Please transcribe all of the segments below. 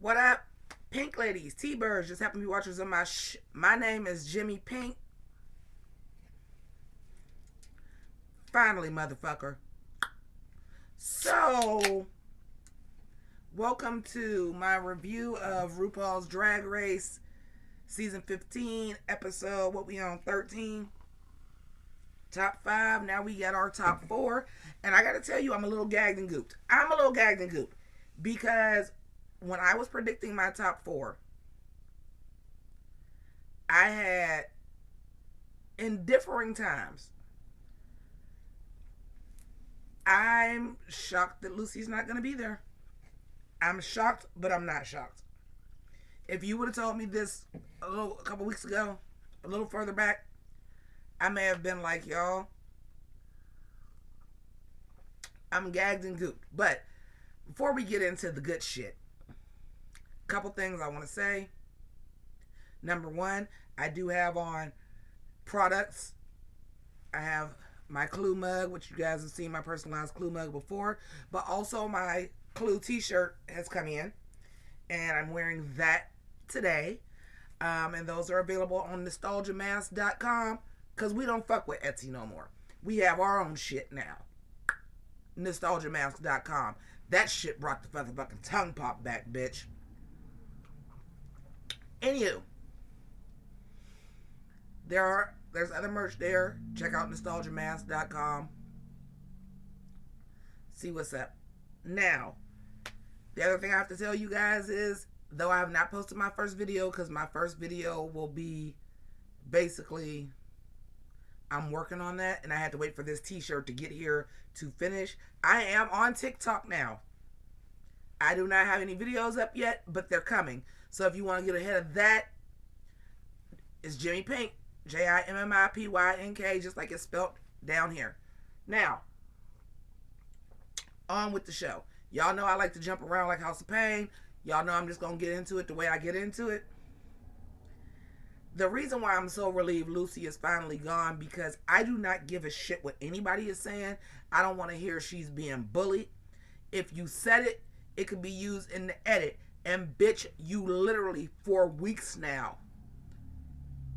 What up, Pink ladies, T-birds, just happen to be watchers of my name is Jimmi Pynk. Finally, motherfucker. So, welcome to my review of RuPaul's Drag Race Season 15 episode, what we on, 13? Top 5, now we got our top 4. And I gotta tell you, I'm a little gagged and gooped. Because when I was predicting my top 4, I had, in differing times, I'm shocked that Lucy's not going to be there. I'm shocked, but I'm not shocked. If you would have told me this a couple weeks ago, a little further back, I may have been like, y'all, I'm gagged and gooped. But before we get into the good shit, a couple things I want to say. Number one, I do have on products. I have my Clue mug, which you guys have seen my personalized Clue mug before, but also my Clue t-shirt has come in, and I'm wearing that today. And those are available on nostalgiamask.com, because we don't fuck with Etsy no more. We have our own shit now. Nostalgiamask.com. That shit brought the motherfucking tongue pop back, bitch. Anywho, there's other merch there. Check out nostalgiamask.com. See what's up. Now, the other thing I have to tell you guys is, though I have not posted my first video, because my first video will be basically, I'm working on that, and I had to wait for this t-shirt to get here to finish. I am on TikTok now. I do not have any videos up yet, but they're coming. So if you want to get ahead of that, it's Jimmi Pynk. Jimmipynk, just like it's spelled down here. Now, on with the show. Y'all know I like to jump around like House of Pain. Y'all know I'm just going to get into it the way I get into it. The reason why I'm so relieved Lucy is finally gone, because I do not give a shit what anybody is saying. I don't want to hear she's being bullied. If you said it, it could be used in the edit. And bitch, you literally for weeks now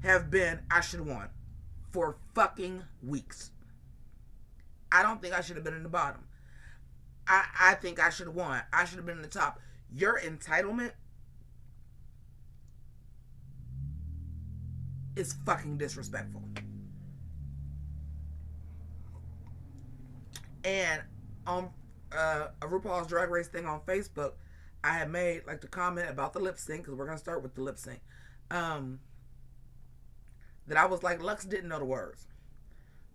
have been, I should have won. For fucking weeks. I don't think I should have been in the bottom. I think I should have won. I should have been in the top. Your entitlement is fucking disrespectful. And on a RuPaul's Drag Race thing on Facebook, I had made like the comment about the lip sync, because we're going to start with the lip sync. That I was like, Lux didn't know the words.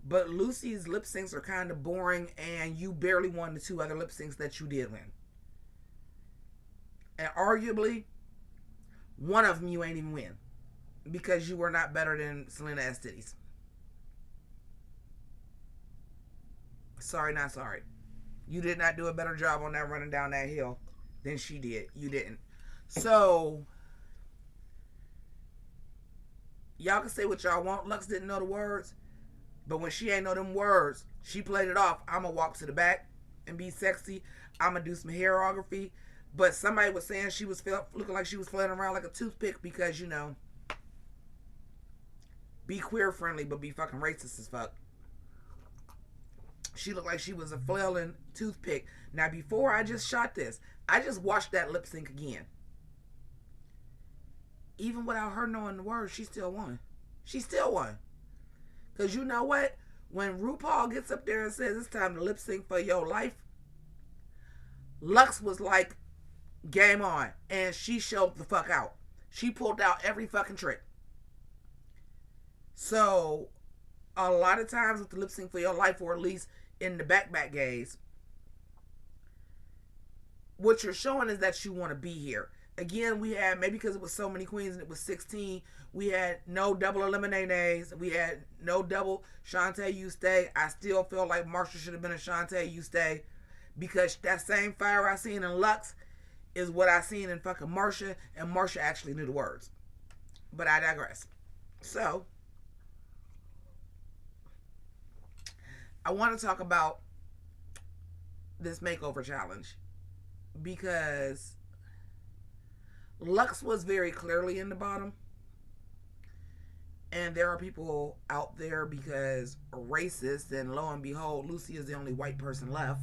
But Lucy's lip syncs are kind of boring, and you barely won the 2 other lip syncs that you did win. And arguably, one of them you ain't even win, because you were not better than Selena Estides. Sorry, not sorry. You did not do a better job on that running down that hill than she did. You didn't. So, y'all can say what y'all want. Lux didn't know the words. But when she ain't know them words, she played it off. I'm going to walk to the back and be sexy. I'm going to do some hairography. But somebody was saying she was looking like she was flailing around like a toothpick, because, you know, be queer friendly but be fucking racist as fuck. She looked like she was a flailing toothpick. Now, before I just shot this, I just watched that lip sync again. Even without her knowing the words, she still won. She still won. Because you know what? When RuPaul gets up there and says it's time to lip sync for your life, Lux was like, game on. And she showed the fuck out. She pulled out every fucking trick. So, a lot of times with the lip sync for your life, or at least in the back gaze, what you're showing is that you want to be here. Again, we had, maybe because it was so many queens and it was 16, we had no double eliminates. We had no double Shantae, you stay. I still feel like Marsha should have been a Shantae, you stay. Because that same fire I seen in Lux is what I seen in fucking Marsha, and Marsha actually knew the words. But I digress. So, I want to talk about this makeover challenge, because Lux was very clearly in the bottom. And there are people out there because racist, and lo and behold, Lucy is the only white person left.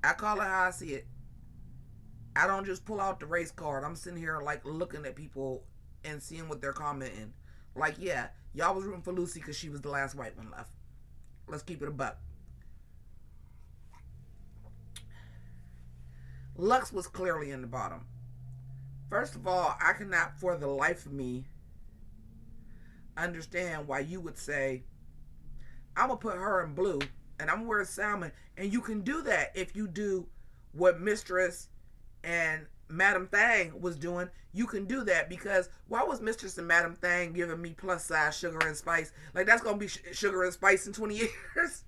I call it how I see it. I don't just pull out the race card. I'm sitting here like looking at people and seeing what they're commenting. Like, yeah, y'all was rooting for Lucy because she was the last white one left. Let's keep it a buck. Lux was clearly in the bottom. First of all, I cannot for the life of me understand why you would say, I'm going to put her in blue and I'm going to wear salmon. And you can do that if you do what Mistress and Madam Thang was doing. You can do that, because why was Mistress and Madam Thang giving me plus size sugar and spice? Like, that's going to be sugar and spice in 20 years.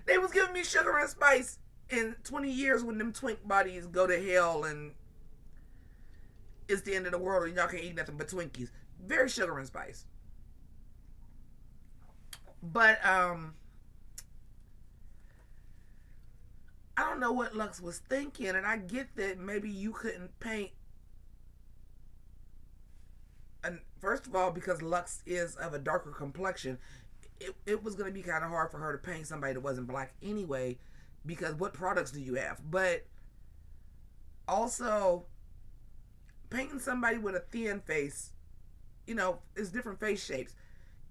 They was giving me sugar and spice in 20 years when them twink bodies go to hell and it's the end of the world and y'all can't eat nothing but Twinkies. Very sugar and spice. But I don't know what Lux was thinking, and I get that maybe you couldn't paint. And first of all, because Lux is of a darker complexion, it was going to be kind of hard for her to paint somebody that wasn't black anyway, because what products do you have? But also, painting somebody with a thin face, is different face shapes.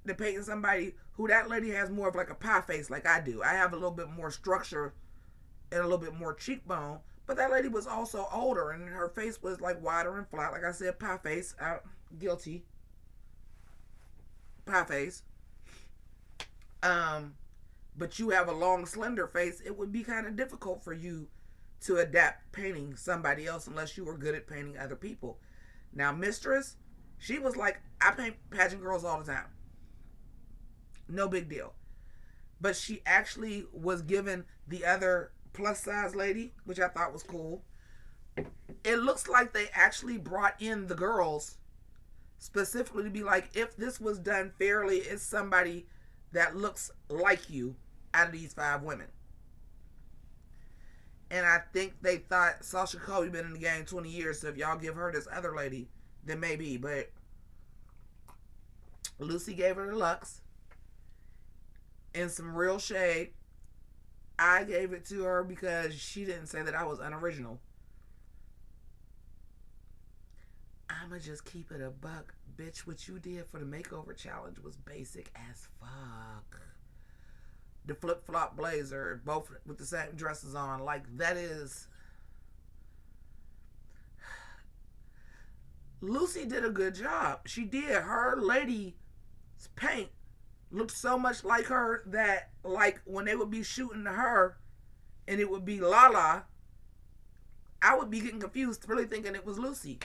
Than painting somebody who, that lady has more of like a pie face like I do. I have a little bit more structure and a little bit more cheekbone, but that lady was also older and her face was like wider and flat. Like I said, pie face. Guilty. Pie face. But you have a long, slender face. It would be kind of difficult for you to adapt painting somebody else unless you were good at painting other people. Now, Mistress, she was like, I paint pageant girls all the time. No big deal. But she actually was given the other plus size lady, which I thought was cool. It looks like they actually brought in the girls specifically to be like, if this was done fairly, it's somebody that looks like you out of these 5 women. And I think they thought Sasha Colby been in the game 20 years, so if y'all give her this other lady, then maybe. But Lucy gave her the Lux in some real shade. I gave it to her because she didn't say that I was unoriginal. I'ma just keep it a buck. Bitch, what you did for the makeover challenge was basic as fuck. The flip-flop blazer, both with the same dresses on, like, that is... Lucy did a good job. She did. Her lady's paint looked so much like her that, like, when they would be shooting to her and it would be Lala, I would be getting confused, really thinking it was Lucy.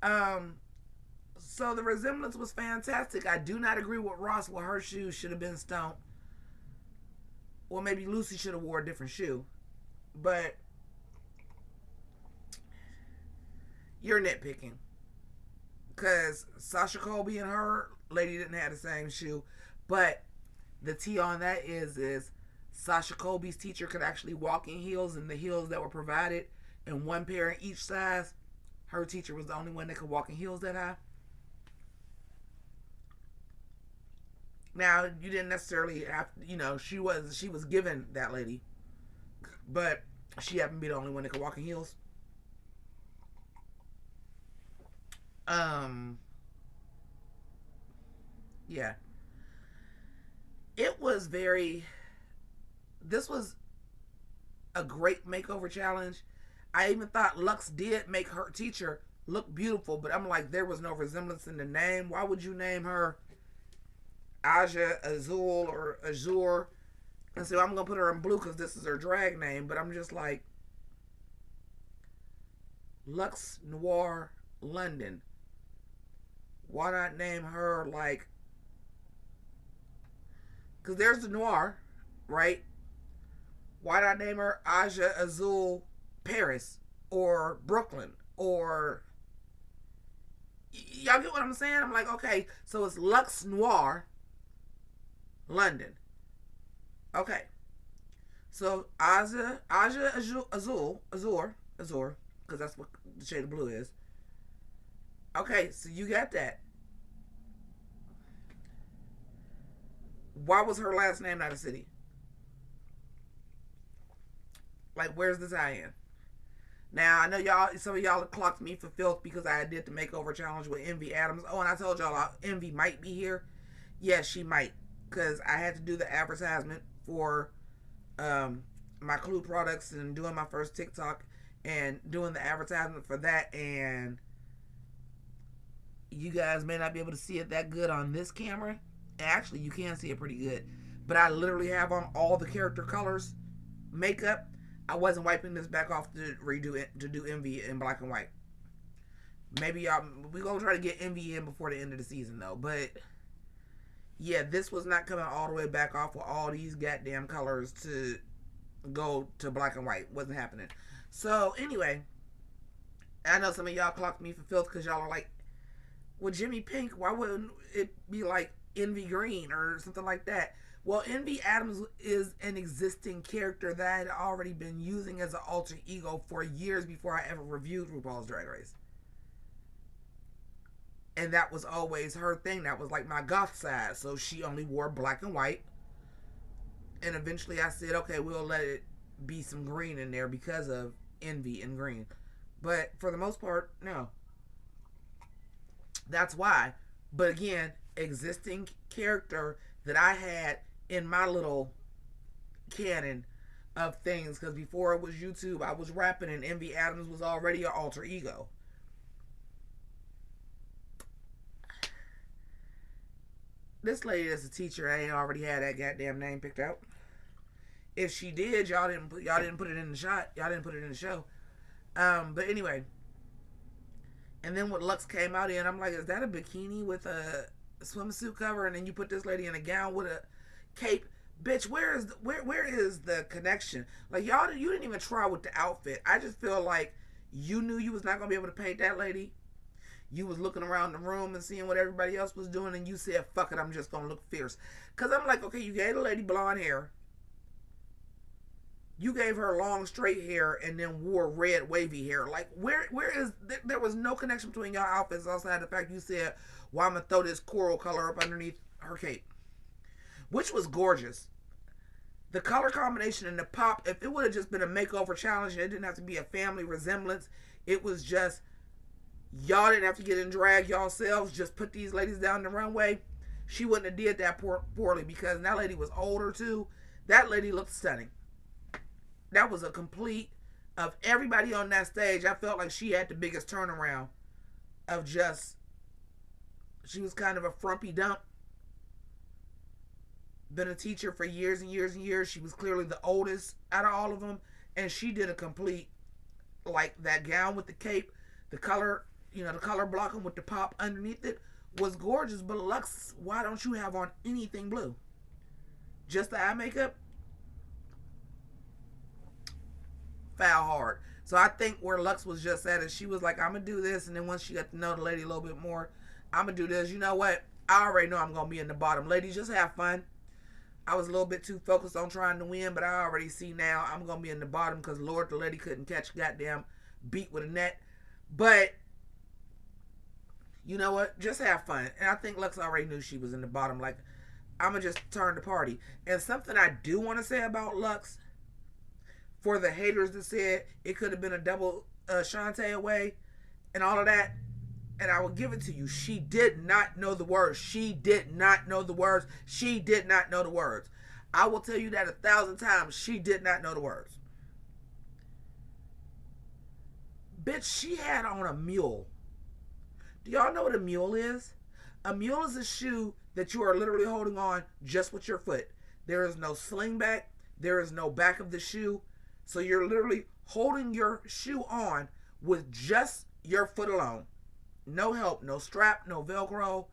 So the resemblance was fantastic. I do not agree with Ross where her shoes should have been stoned. Or maybe Lucy should have wore a different shoe. But you're nitpicking. Because Sasha Colby and her lady didn't have the same shoe. But the tea on that is Sasha Colby's teacher could actually walk in heels, and the heels that were provided in one pair in each size, her teacher was the only one that could walk in heels that high. Now, you didn't necessarily have, she was given that lady, but she happened to be the only one that could walk in heels. Yeah. This was a great makeover challenge. I even thought Lux did make her teacher look beautiful, but I'm like, there was no resemblance in the name. Why would you name her Aja Azul or Azure? And so I'm going to put her in blue because this is her drag name, but I'm just like, Lux Noir London. Why not name her like, because there's the Noir, right? Why not name her Aja Azul Paris or Brooklyn or... Y'all get what I'm saying? I'm like, okay, so it's Lux Noir London. Okay. So Aja Azul, Azure. because that's what the shade of blue is. Okay, so you got that. Why was her last name not a city? Like, where's the tie-in? Now, I know y'all, some of y'all clocked me for filth because I did the makeover challenge with Envy Adams. Oh, and I told y'all Envy might be here. Yes, she might. Because I had to do the advertisement for my Clue products and doing my first TikTok and doing the advertisement for that. And you guys may not be able to see it that good on this camera. Actually, you can see it pretty good. But I literally have on all the character colors makeup. I wasn't wiping this back off to redo it, to do Envy in black and white. Maybe we're going to try to get Envy in before the end of the season, though. But, yeah, this was not coming all the way back off with all these goddamn colors to go to black and white. Wasn't happening. So, anyway, I know some of y'all clocked me for filth because y'all are like, well, Jimmi Pynk, why wouldn't it be like Envy Green or something like that? Well, Envy Adams is an existing character that I had already been using as an alter ego for years before I ever reviewed RuPaul's Drag Race. And that was always her thing. That was like my goth side. So she only wore black and white. And eventually I said, okay, we'll let it be some green in there because of Envy and green. But for the most part, no. That's why. But again, existing character that I had in my little canon of things, because before it was YouTube, I was rapping and Envy Adams was already an alter ego. This lady that's a teacher, I ain't already had that goddamn name picked out. If she did, y'all didn't put it in the shot. Y'all didn't put it in the show. But anyway. And then when Lux came out in, I'm like, is that a bikini with a swimsuit cover? And then you put this lady in a gown with a cape. Bitch, where is the connection? Like, y'all, you didn't even try with the outfit. I just feel like you knew you was not going to be able to paint that lady. You was looking around the room and seeing what everybody else was doing, and you said, fuck it, I'm just going to look fierce. Because I'm like, okay, you gave the lady blonde hair. You gave her long straight hair and then wore red wavy hair. Like, where is there was no connection between y'all outfits outside the fact you said, well, I'm gonna throw this coral color up underneath her cape, which was gorgeous. The color combination and the pop, if it would have just been a makeover challenge and it didn't have to be a family resemblance, it was just, y'all didn't have to get in drag yourselves, just put these ladies down the runway. She wouldn't have did that poorly because that lady was older too. That lady looked stunning. That was a complete, of everybody on that stage, I felt like she had the biggest turnaround of just, she was kind of a frumpy dump. Been a teacher for years and years and years. She was clearly the oldest out of all of them. And she did a complete, like that gown with the cape, the color, the color blocking with the pop underneath it was gorgeous. But Lux, why don't you have on anything blue? Just the eye makeup? Foul hard. So I think where Lux was just at is she was like, I'm going to do this. And then once she got to know the lady a little bit more, I'm going to do this. You know what? I already know I'm going to be in the bottom. Ladies, just have fun. I was a little bit too focused on trying to win, but I already see now I'm going to be in the bottom because Lord, the lady couldn't catch a goddamn beat with a net. But you know what? Just have fun. And I think Lux already knew she was in the bottom. Like, I'm going to just turn the party. And something I do want to say about Lux, for the haters that said it could have been a double Shantae away and all of that, and I will give it to you. She did not know the words. She did not know the words. She did not know the words. I will tell you that 1,000 times. She did not know the words. Bitch, she had on a mule. Do y'all know what a mule is? A mule is a shoe that you are literally holding on just with your foot. There is no sling back. There is no back of the shoe. So you're literally holding your shoe on with just your foot alone. No help, no strap, no Velcro,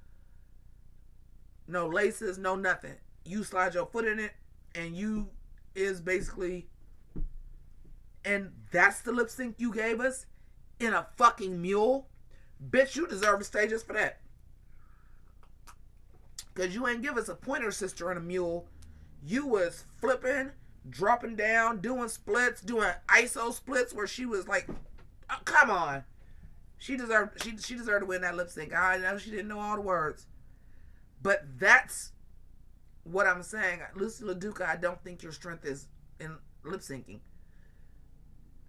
no laces, no nothing. You slide your foot in it and you is basically, and that's the lip sync you gave us in a fucking mule? Bitch, you deserve a stage just for that. Because you ain't give us a pointer sister in a mule. You was flipping, dropping down, doing splits, doing ISO splits where she was like Come on. She deserved to win that lip sync. I know she didn't know all the words. But that's what I'm saying. Lucy LaDuca, I don't think your strength is in lip syncing.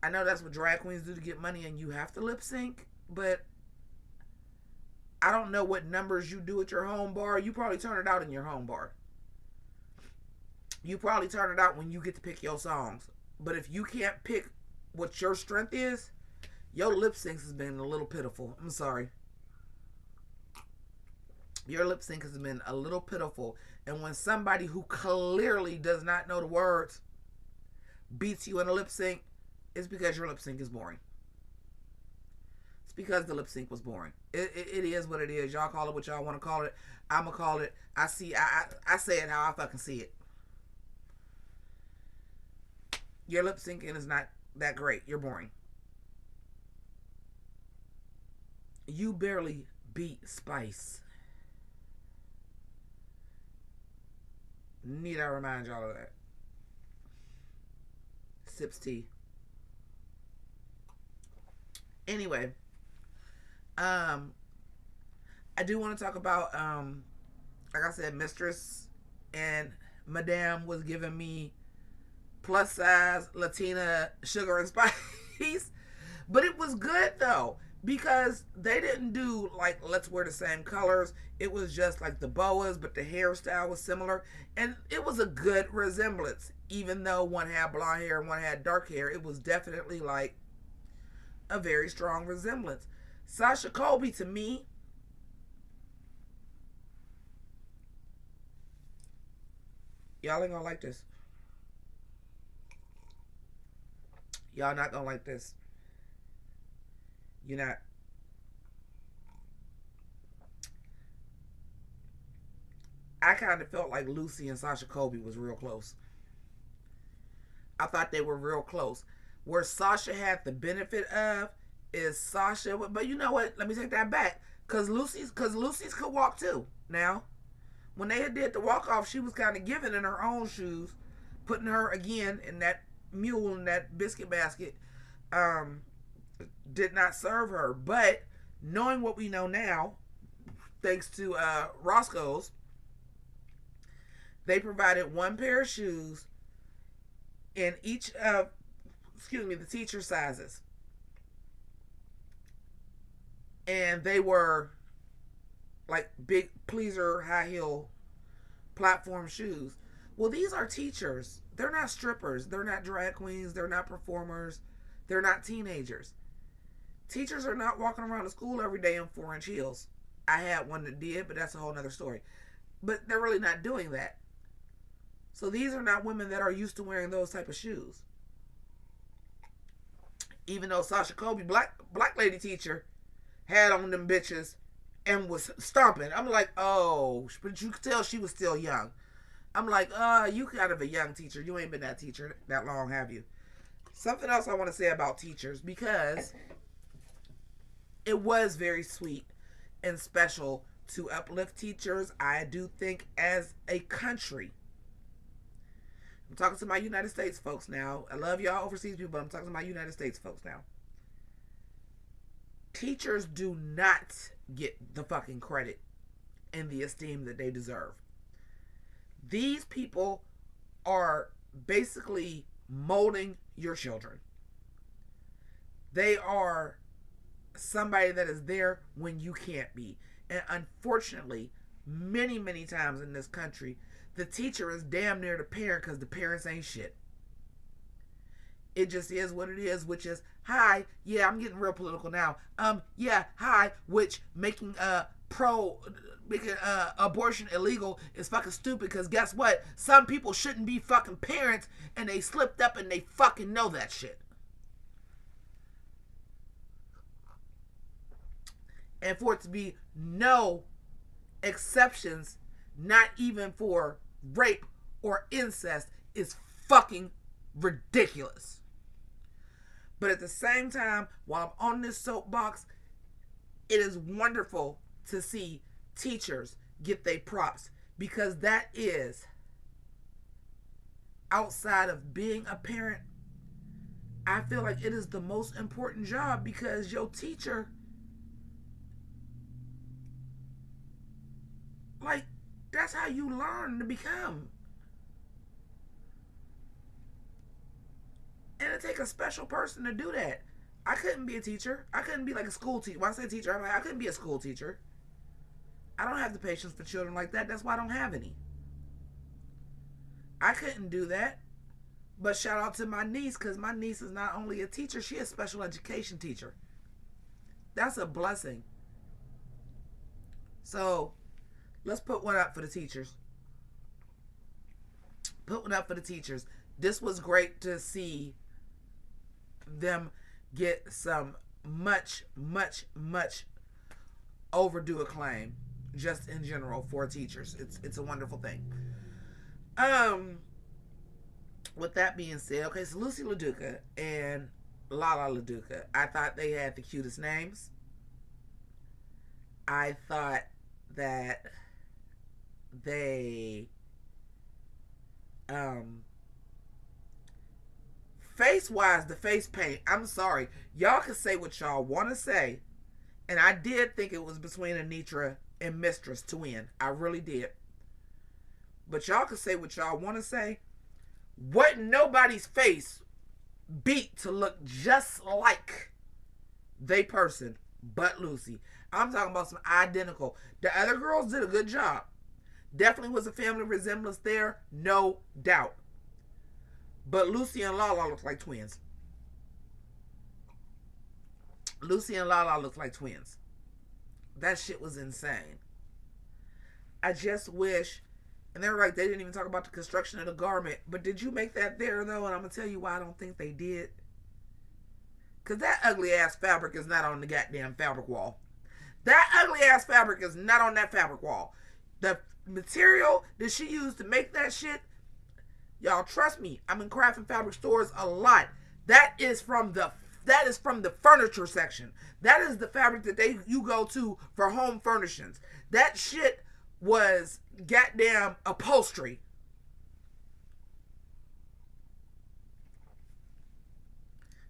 I know that's what drag queens do to get money and you have to lip sync, but I don't know what numbers you do at your home bar. You probably turn it out in your home bar. You probably turn it out when you get to pick your songs. But if you can't pick what your strength is, your lip syncs has been a little pitiful. I'm sorry. Your lip sync has been a little pitiful. And when somebody who clearly does not know the words beats you in a lip sync, it's because your lip sync is boring. It's because the lip sync was boring. It is what it is. Y'all call it what y'all want to call it. I'm going to call it. I say it how I fucking see it. Your lip syncing is not that great. You're boring. You barely beat Spice. Need I remind y'all of that? Sips tea. Anyway, I do want to talk about, like I said, Mistress and Madame was giving me plus size Latina sugar and spice, but it was good though, because they didn't do like, let's wear the same colors. It was just like the boas, but the hairstyle was similar, and it was a good resemblance. Even though one had blonde hair and one had dark hair, it was definitely like a very strong resemblance. Sasha Colby, to me, y'all ain't gonna like this. Y'all not gonna like this. You're not. I kind of felt like Lucy and Sasha Colby was real close. I thought they were real close. Where Sasha had the benefit of is Sasha, but you know what? Let me take that back. Cause Lucy's could walk too. Now, when they did the walk off, she was kind of giving in her own shoes, putting her again in that mule in that biscuit basket. Did not serve her. But knowing what we know now, thanks to Roscoe's, they provided one pair of shoes in each of, the teacher sizes. And they were like big pleaser high heel platform shoes. Well, these are teachers. They're not strippers. They're not drag queens. They're not performers. They're not teenagers. Teachers are not walking around the school every day in 4-inch heels. I had one that did, but that's a whole nother story. But they're really not doing that. So these are not women that are used to wearing those type of shoes. Even though Sasha Colby, black lady teacher, had on them bitches and was stomping. I'm like, oh, but you could tell she was still young. I'm like, you kind of a young teacher. You ain't been that teacher that long, have you? Something else I want to say about teachers, because it was very sweet and special to uplift teachers. I do think as a country, I'm talking to my United States folks now. I love y'all overseas people, but I'm talking to my United States folks now. Teachers do not get the fucking credit and the esteem that they deserve. These people are basically molding your children. They are somebody that is there when you can't be. And unfortunately, many, many times in this country, the teacher is damn near the parent because the parents ain't shit. It just is what it is, which is, hi, yeah, I'm getting real political now. Yeah, hi, which making abortion illegal is fucking stupid, because guess what? Some people shouldn't be fucking parents, and they slipped up and they fucking know that shit. And for it to be no exceptions, not even for rape or incest, is fucking ridiculous. But at the same time, while I'm on this soapbox, it is wonderful to see teachers get their props, because that is, outside of being a parent, I feel like it is the most important job because your teacher, like, that's how you learn to become. And it takes a special person to do that. I couldn't be a teacher. I couldn't be like a school teacher. When I say teacher, I'm like, I couldn't be a school teacher. I don't have the patience for children like that. That's why I don't have any. I couldn't do that. But shout out to my niece, because my niece is not only a teacher, she is a special education teacher. That's a blessing. So let's put one up for the teachers. Put one up for the teachers. This was great to see them get some much overdue acclaim just in general for teachers. It's a wonderful thing. With that being said, okay, so Lucy LaDuca and Lala LaDuca, I thought they had the cutest names. I thought that they face wise, the face paint, I'm sorry, y'all can say what y'all want to say, and I did think it was between Anitra and Mistress to win. I really did. But y'all can say what y'all want to say. Wasn't nobody's face beat to look just like they person but Lucy. I'm talking about some identical. The other girls did a good job. Definitely was a family resemblance there, no doubt. But Lucy and Lala look like twins. Lucy and Lala look like twins. That shit was insane. I just wish, and they were like, they didn't even talk about the construction of the garment. But did you make that there though? And I'm gonna tell you why I don't think they did. Cause that ugly ass fabric is not on the goddamn fabric wall. That ugly ass fabric is not on that fabric wall. The material that she used to make that shit, y'all trust me, I'm in craft and fabric stores a lot. That is from the furniture section. That is the fabric that you go to for home furnishings. That shit was goddamn upholstery.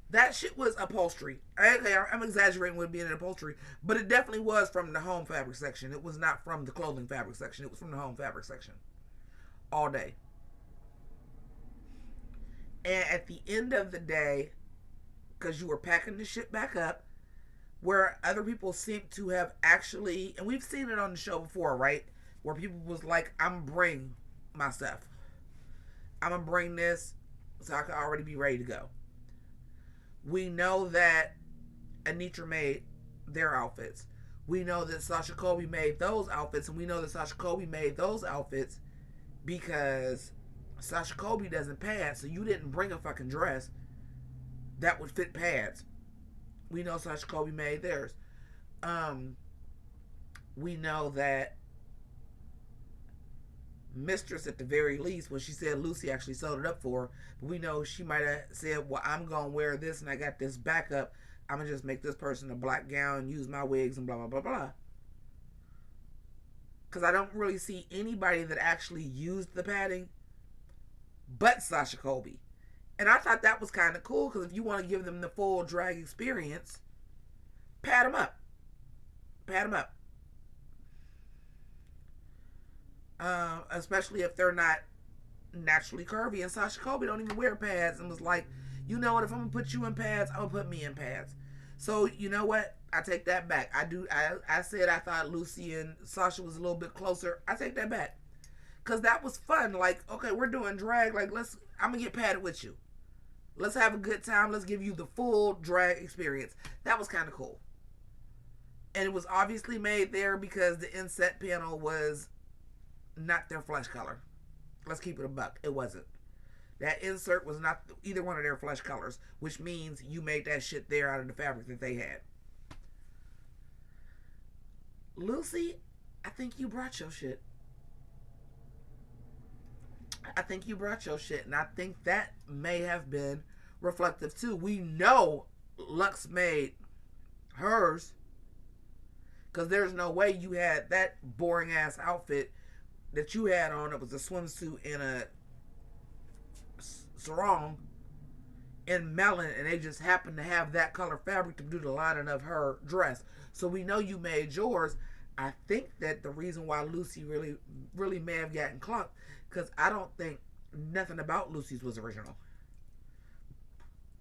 That shit was upholstery. Okay, I'm exaggerating with being an upholstery, but it definitely was from the home fabric section. It was not from the clothing fabric section. It was from the home fabric section. All day. And at the end of the day, because you were packing the shit back up, where other people seem to have actually, and we've seen it on the show before, right? Where people was like, I'm bring my stuff. I'm going to bring this so I can already be ready to go. We know that Anitra made their outfits. We know that Sasha Colby made those outfits. And we know that Sasha Colby made those outfits because Sasha Colby doesn't pad. So you didn't bring a fucking dress that would fit pads. We know Sasha Colby made theirs. We know that Mistress, at the very least, when she said Lucy actually sewed it up for her, but we know she might have said, well, I'm going to wear this and I got this backup. I'm going to just make this person a black gown, use my wigs and blah, blah, blah, blah. Because I don't really see anybody that actually used the padding but Sasha Colby. And I thought that was kind of cool because if you want to give them the full drag experience, pad them up. Pad them up. Especially if they're not naturally curvy. And Sasha Colby don't even wear pads and was like, you know what, if I'm gonna put you in pads, I'm gonna put me in pads. So you know what, I take that back. I said I thought Lucy and Sasha was a little bit closer. I take that back because that was fun. Like, okay, we're doing drag, like I'm gonna get padded with you, let's have a good time, let's give you the full drag experience. That was kind of cool. And it was obviously made there because the inset panel was not their flesh color. Let's keep it a buck. It wasn't. That insert was not either one of their flesh colors, which means you made that shit there out of the fabric that they had. Lucy, I think you brought your shit. I think you brought your shit, and I think that may have been reflective too. We know Lux made hers, because there's no way you had that boring ass outfit that you had on. It was a swimsuit and a sarong in melon, and they just happen to have that color fabric to do the lining of her dress. So we know you made yours. I think that the reason why Lucy really may have gotten clunked, because I don't think nothing about Lucy's was original.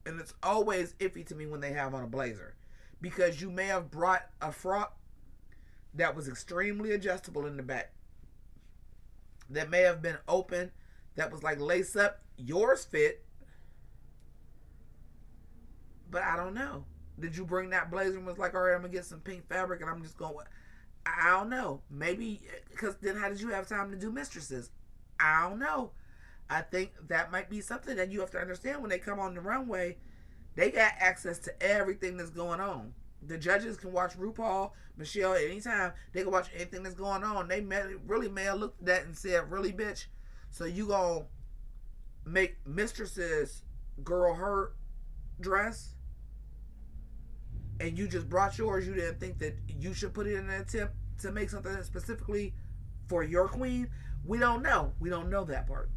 And it's always iffy to me when they have on a blazer, because you may have brought a frock that was extremely adjustable in the back, that may have been open, that was like lace up. Yours fit, but I don't know. Did you bring that blazer and was like, all right, I'm gonna get some pink fabric and I'm just going? I don't know. Maybe because then how did you have time to do mistresses? I don't know. I think that might be something that you have to understand when they come on the runway. They got access to everything that's going on. The judges can watch RuPaul, Michelle, at any time. They can watch anything that's going on. They really may have looked at that and said, really, bitch? So you gonna make mistresses girl her dress? And you just brought yours? You didn't think that you should put it in an attempt to make something specifically for your queen? We don't know. We don't know that part.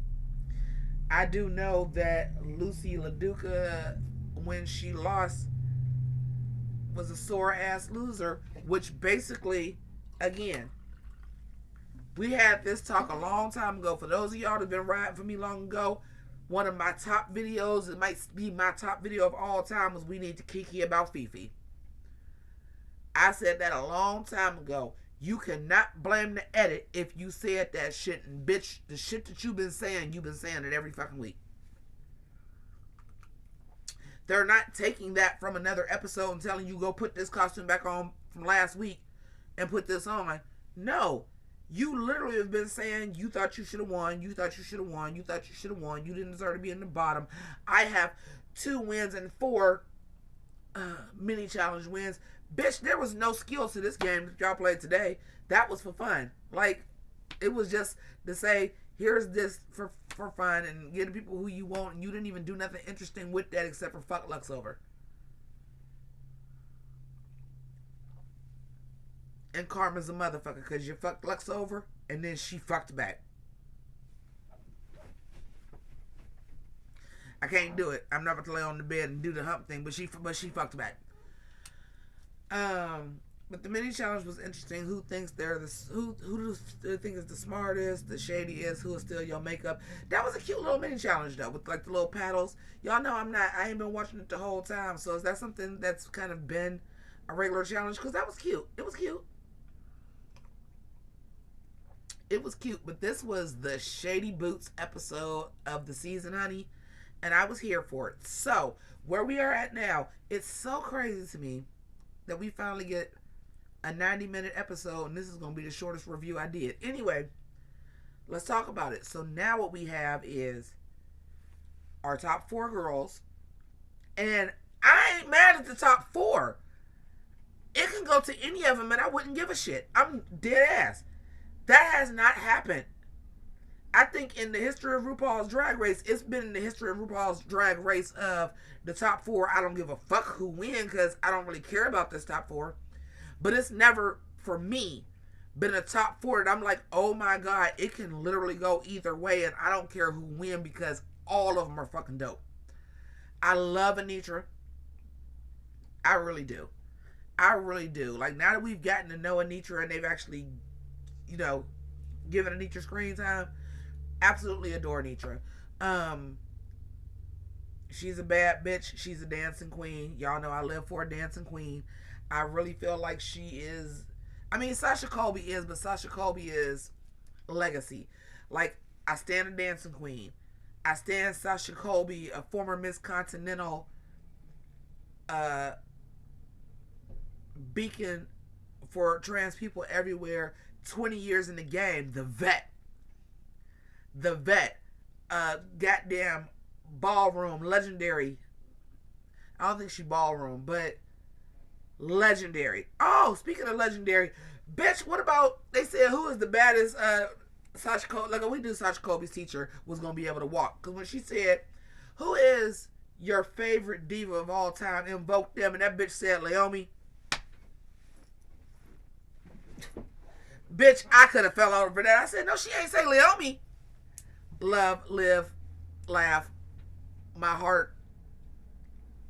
I do know that Lucy LaDuca, when she lost, was a sore ass loser, which basically, again, we had this talk a long time ago. For those of y'all that have been riding for me long ago, one of my top videos, it might be my top video of all time, was We Need to Kiki About Fifi. I said that a long time ago. You cannot blame the edit if you said that shit. And bitch, the shit that you've been saying it every fucking week. They're not taking that from another episode and telling you go put this costume back on from last week and put this on. No. You literally have been saying you thought you should have won. You thought you should have won. You thought you should have won. You didn't deserve to be in the bottom. I have 2 wins and 4 mini challenge wins. Bitch, there was no skill to this game that y'all played today. That was for fun. Like, it was just to say, here's this for fun and get the people who you want. And you didn't even do nothing interesting with that except for fuck Lux over. And Karma's a motherfucker because you fucked Lux over and then she fucked back. I can't do it. I'm not about to lay on the bed and do the hump thing, but she fucked back. But the mini challenge was interesting. Who thinks they're who do they think is the smartest, the shadiest, who will steal your makeup? That was a cute little mini challenge though, with like the little paddles. Y'all know I ain't been watching it the whole time, so is that something that's kind of been a regular challenge? Because that was cute. It was cute. It was cute, but this was the Shady Boots episode of the season, honey, and I was here for it. So, where we are at now, it's so crazy to me that we finally get a 90-minute episode, and this is going to be the shortest review I did. Anyway, let's talk about it. So now what we have is our top 4 girls, and I ain't mad at the top 4. It can go to any of them, and I wouldn't give a shit. I'm dead ass. That has not happened. I think in the history of RuPaul's Drag Race, it's been in the history of RuPaul's Drag Race of the top 4. I don't give a fuck who win because I don't really care about this top 4. But it's never, for me, been a top 4 that I'm like, oh my God, it can literally go either way and I don't care who win because all of them are fucking dope. I love Anitra. I really do. I really do. Like, now that we've gotten to know Anitra and they've actually, given Anitra screen time, absolutely adore Anitra. She's a bad bitch. She's a dancing queen. Y'all know I live for a dancing queen. I really feel like she is. I mean, Sasha Colby is, but Sasha Colby is legacy. Like, I stand a dancing queen. I stand Sasha Colby, a former Miss Continental beacon for trans people everywhere. 20 years in the game. The vet. Goddamn ballroom. Legendary. I don't think she ballroom, but legendary. Oh, speaking of legendary, bitch, what about, they said who is the baddest Sasha Colby, like we knew Sasha Colby's teacher was going to be able to walk. Because when she said, who is your favorite diva of all time, invoke them, and that bitch said Naomi. Bitch, I could have fell over for that. I said, no, she ain't say Naomi. Love, live, laugh, my heart,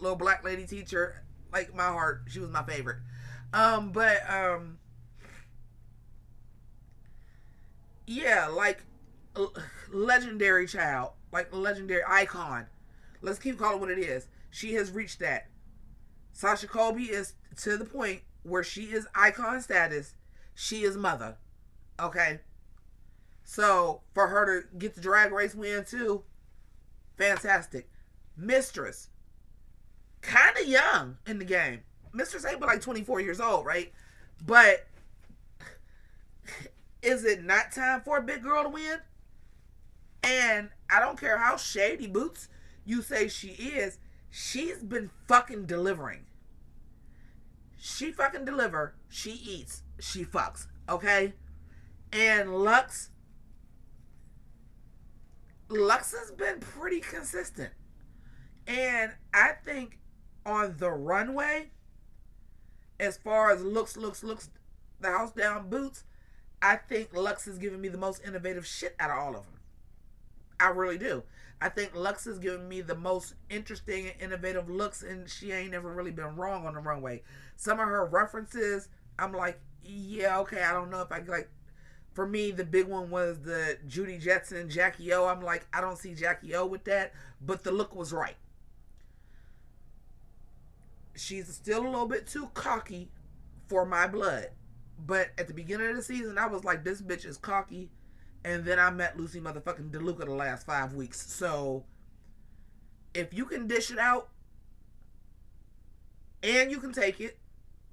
little black lady teacher, like my heart. She was my favorite. Yeah, like legendary child, like legendary icon. Let's keep calling it what it is. She has reached that. Sasha Colby is to the point where she is icon status. She is mother. Okay. So for her to get the drag race win too, fantastic. Mistress, kind of young in the game. Mistress ain't but like 24 years old, right? But is it not time for a big girl to win? And I don't care how shady boots you say she is, she's been fucking delivering. She fucking deliver. She eats. She fucks. Okay? And Lux has been pretty consistent. And I think on the runway, as far as looks, the house down boots, I think Lux is giving me the most innovative shit out of all of them. I really do. I think Lux is giving me the most interesting and innovative looks, and she ain't never really been wrong on the runway. Some of her references, I'm like, yeah, okay, I don't know if I like. For me, the big one was the Judy Jetson, Jackie O. I'm like, I don't see Jackie O with that, but the look was right. She's still a little bit too cocky for my blood. But at the beginning of the season, I was like, this bitch is cocky. And then I met Lucy motherfucking DeLuca the last 5 weeks. So, if you can dish it out, and you can take it,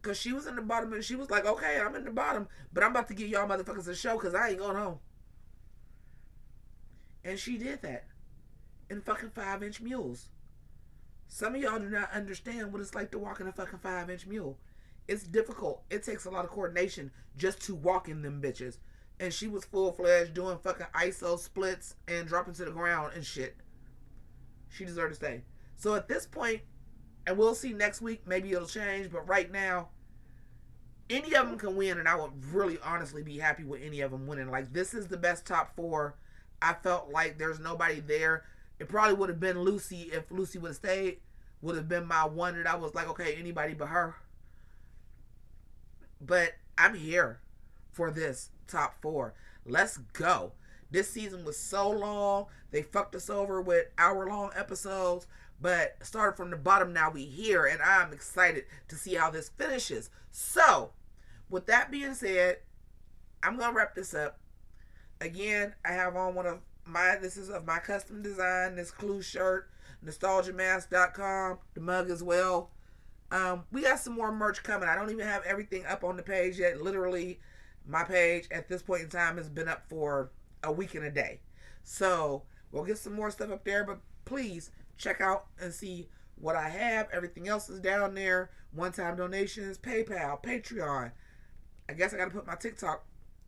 because she was in the bottom, and she was like, okay, I'm in the bottom, but I'm about to give y'all motherfuckers a show, because I ain't going home. And she did that. In fucking 5-inch mules. Some of y'all do not understand what it's like to walk in a fucking 5-inch mule. It's difficult. It takes a lot of coordination just to walk in them bitches. And she was full-fledged doing fucking ISO splits and dropping to the ground and shit. She deserved to stay. So at this point, and we'll see next week, maybe it'll change, but right now, any of them can win, and I would really honestly be happy with any of them winning. Like, this is the best top 4. I felt like there's nobody there. It probably would have been Lucy if Lucy would have stayed. Would have been my one that I was like, okay, anybody but her. But I'm here for this top 4. Let's go. This season was so long. They fucked us over with hour-long episodes. But started from the bottom, now we here. And I'm excited to see how this finishes. So, with that being said, I'm going to wrap this up. Again, I have on this is of my custom design, this Clue shirt, nostalgiamask.com, the mug as well. We got some more merch coming. I don't even have everything up on the page yet. Literally, my page at this point in time has been up for a week and a day. So, we'll get some more stuff up there, but please check out and see what I have. Everything else is down there. One-time donations, PayPal, Patreon. I guess I got to put my TikTok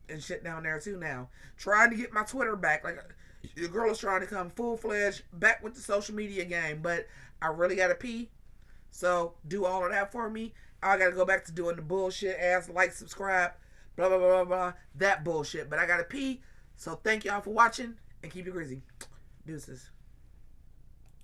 and shit down there too now. Trying to get my Twitter back. Like, your girl is trying to come full-fledged back with the social media game, but I really got to pee. So, do all of that for me. I got to go back to doing the bullshit ass like, subscribe, blah, blah, blah, blah, blah. That bullshit. But I got to pee. So, thank y'all for watching and keep it greasy. Deuces.